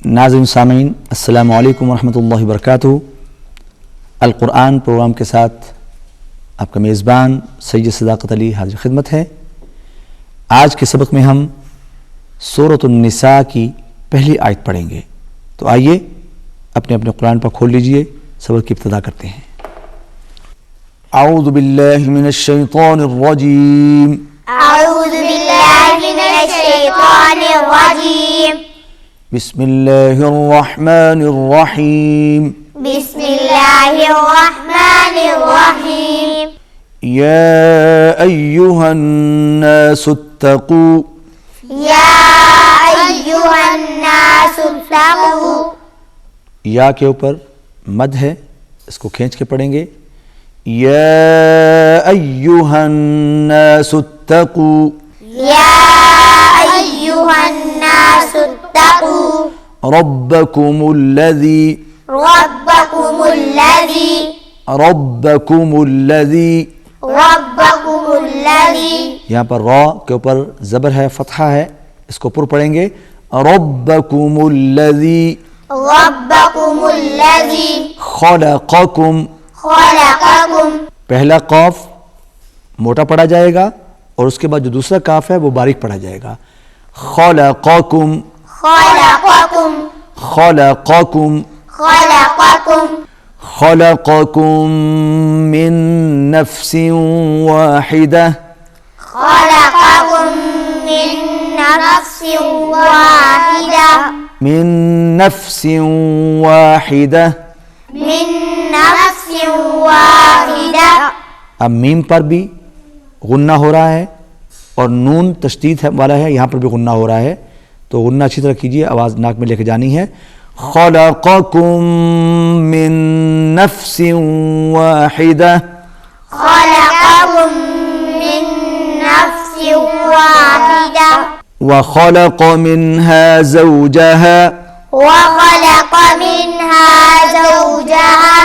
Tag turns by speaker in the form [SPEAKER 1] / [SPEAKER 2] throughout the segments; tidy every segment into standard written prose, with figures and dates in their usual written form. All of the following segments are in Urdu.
[SPEAKER 1] ناظرین سامعین السلام علیکم ورحمۃ اللہ وبرکاتہ۔ القرآن پروگرام کے ساتھ آپ کا میزبان سید صداقت علی حاضر خدمت ہے۔ آج کے سبق میں ہم سورۃ النساء کی پہلی آیت پڑھیں گے، تو آئیے اپنے اپنے قرآن پر کھول لیجئے، سبق کی ابتدا کرتے ہیں۔ اعوذ باللہ من الشیطان الرجیم،
[SPEAKER 2] اعوذ باللہ من الشیطان الرجیم،
[SPEAKER 1] بسم اللہ الرحمن الرحیم،
[SPEAKER 2] بسم اللہ الرحمن الرحیم۔
[SPEAKER 1] یا ایہا الناس اتقوا،
[SPEAKER 2] یا ایہا الناس اتقوا،
[SPEAKER 1] یا کے اوپر مد ہے، اس کو کھینچ کے پڑھیں گے۔ یا ایہا الناس اتقوا،
[SPEAKER 2] یا ایہا الناس اتقوا،
[SPEAKER 1] ربکم الذی،
[SPEAKER 2] ربکم الذی،
[SPEAKER 1] ربکم الذی،
[SPEAKER 2] ربکم الذی،
[SPEAKER 1] یہاں پر را کے اوپر زبر ہے، فتحہ ہے، اس کو پر پڑھیں گے۔ ربکم الذی،
[SPEAKER 2] ربکم الذی،
[SPEAKER 1] خلقکم،
[SPEAKER 2] خلقکم،
[SPEAKER 1] پہلا قاف موٹا پڑھا جائے گا اور اس کے بعد جو دوسرا کاف ہے وہ باریک پڑھا جائے گا۔ خلقکم،
[SPEAKER 2] خلقکم،
[SPEAKER 1] خلقکم،
[SPEAKER 2] خلقکم،
[SPEAKER 1] خلقکم من نفس واحدہ،
[SPEAKER 2] خلقکم من نفس واحدہ،
[SPEAKER 1] من نفس واحدہ۔
[SPEAKER 2] من نفس واحدہ۔
[SPEAKER 1] اب میم پر بھی غنہ ہو رہا ہے اور نون تشدید والا ہے، یہاں پر بھی غنہ ہو رہا ہے، تو غنہ اچھی طرح کیجیے، آواز ناک میں لے کے جانی ہے۔ خلقکم من نفس واحدہ،
[SPEAKER 2] خلقکم من نفس واحدہ،
[SPEAKER 1] وخلق منها زوجها،
[SPEAKER 2] وخلق منها زوجها،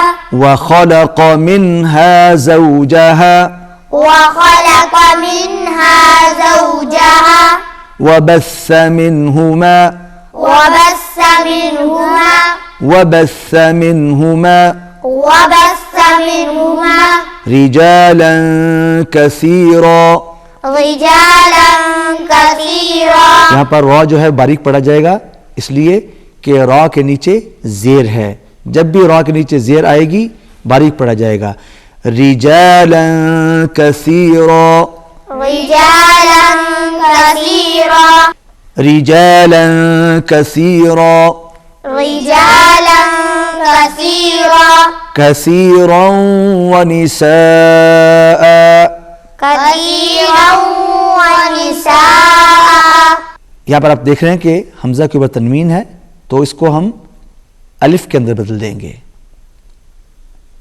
[SPEAKER 1] وخلق منها زوجها،
[SPEAKER 2] وخلق منها زوجها،
[SPEAKER 1] وبث منهما،
[SPEAKER 2] وبث منهما،
[SPEAKER 1] وبث منهما
[SPEAKER 2] وبث منهما
[SPEAKER 1] رجالا كثيرا۔
[SPEAKER 2] رجالا كثيرا۔
[SPEAKER 1] یہاں پر را جو ہے باریک پڑھا جائے گا، اس لیے کہ را کے نیچے زیر ہے، جب بھی را کے نیچے زیر آئے گی باریک پڑھا جائے گا۔ رجالا كثيرا،
[SPEAKER 2] رجالا كثيرا،
[SPEAKER 1] رجالا كثيرا،
[SPEAKER 2] رجالا كثيرا،
[SPEAKER 1] كثيرا ونساء۔
[SPEAKER 2] كثيرا ونساء۔
[SPEAKER 1] یہاں پر آپ دیکھ رہے ہیں کہ حمزہ کے اوپر تنوین ہے، تو اس کو ہم الف کے اندر بدل دیں گے،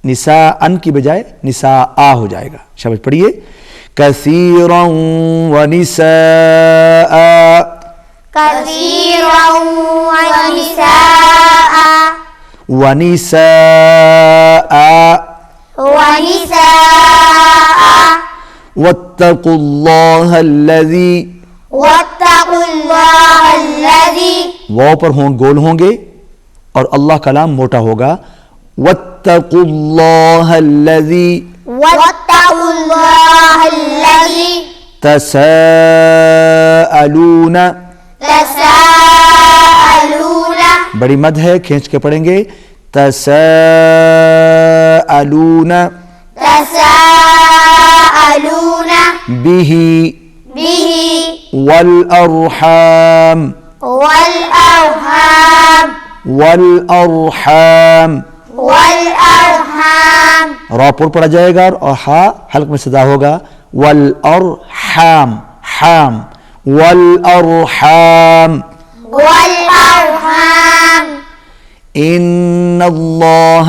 [SPEAKER 1] نساء ان کی بجائے نساء ہو جائے گا۔ شاباش پڑھیے، کثیرا ونساء،
[SPEAKER 2] كثيرا ونساء،
[SPEAKER 1] ونساء،
[SPEAKER 2] ونساء،
[SPEAKER 1] واتقوا اللہ الذی،
[SPEAKER 2] واتقوا الله الذي،
[SPEAKER 1] واو پر گول ہوں گے اور اللہ کا لام موٹا ہوگا۔ واتقوا اللہ الذی،
[SPEAKER 2] واتقوا الله الذي
[SPEAKER 1] تساءلون،
[SPEAKER 2] تساءلون،
[SPEAKER 1] بڑی مد ہے، کھینچ کے پڑھیں گے۔ تساءلون
[SPEAKER 2] تساءلون
[SPEAKER 1] به،
[SPEAKER 2] به،
[SPEAKER 1] والارحام،
[SPEAKER 2] والأرحام،
[SPEAKER 1] والارحام،
[SPEAKER 2] والأرحام،
[SPEAKER 1] را پر پڑھا جائے گا اور ہا حلق میں صدا ہوگا۔ والارحام، حام، والارحام،
[SPEAKER 2] والأرحام،
[SPEAKER 1] ان اللہ،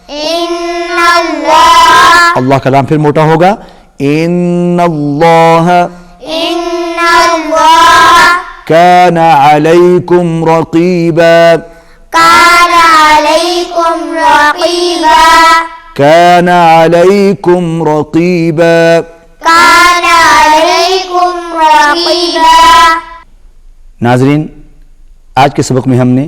[SPEAKER 2] إن الله،
[SPEAKER 1] اللہ کا لام پھر موٹا ہوگا۔ ان اللہ
[SPEAKER 2] إن الله
[SPEAKER 1] کان علیکم رقیبا،
[SPEAKER 2] كان عليكم رقيبا،
[SPEAKER 1] كان عليكم رقيبا۔
[SPEAKER 2] كان عليكم رقيبا۔
[SPEAKER 1] ناظرین، آج کے سبق میں ہم نے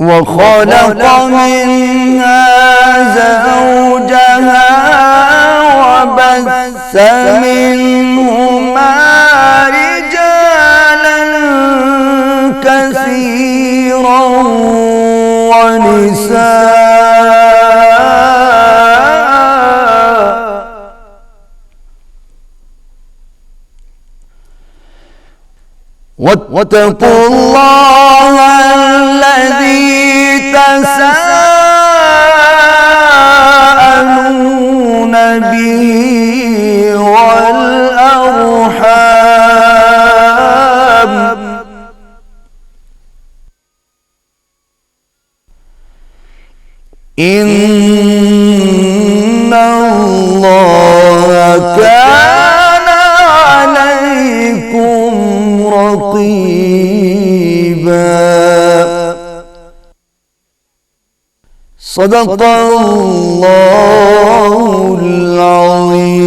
[SPEAKER 1] وخلق منها زوجها وبث منهما رجالا كثيرا ونساء واتقوا الله الذي تساءلون به والأرحام إن الله كان عليكم رقيبا صدق الله العظيم।